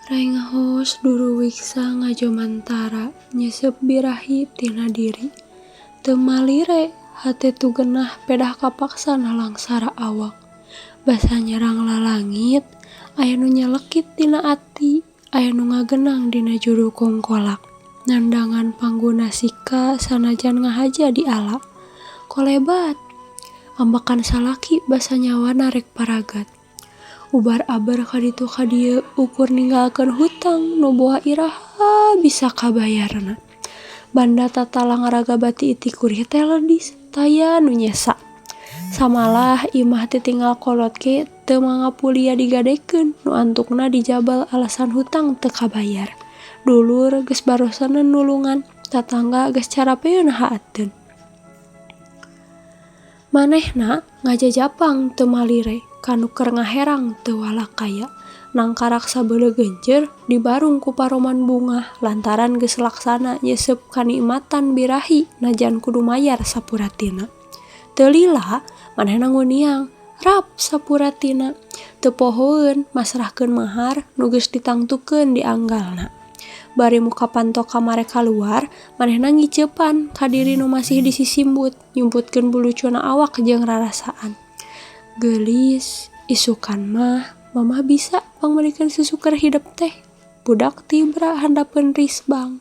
Rengahos duru wiksa ngajomantara nyesep birahi tina diri. Teu malire hate tu genah pedah kapaksa nalangsara awak. Basa nyerang lalangit, aya nu nyalekit tina ati, aya nu ngagenang dina juru kongkolak. Nandangan pangguna sika sanajan ngahaja di ala. Kolebat, ambakan salaki basa nyawana rek paragat. Ubar aber kaditu kadieu ukur ninggalkeun hutang nu boha iraha bisa kabayarna. Banda tatalang raga bati iti kuring teh leudis, taya nu nyesa. Samalah imah titinggal kolot ge teu mangapulia digadekeun nu antukna dijabal alasan hutang teu kabayar. Dulur geus barosonan nulungan, tatangga geus carapeun haateun. Manehna ngajajapang teu malire, kanu keur ngaherang teu walakaya. Nangkarak sabeuleuh genjer dibarung ku paroman bunga lantaran geus laksana nyesep kanikmatan birahi najan kudu mayar sapuratina. Teu lila manehna nguniang, rap sapuratina. Teu pohoeun masrahkeun mahar nu geus ditangtukeun di anggalna. Bari muka pantok kamare kaluar, manehna ngiceupan ka diri nu masih disisimbut, nyumputkeun bulucuna awak jeung rarasaan. Geulis, isukan mah mamah bisa pangmerikeun susuker hidep teh. Budak tibra handapeun risbang.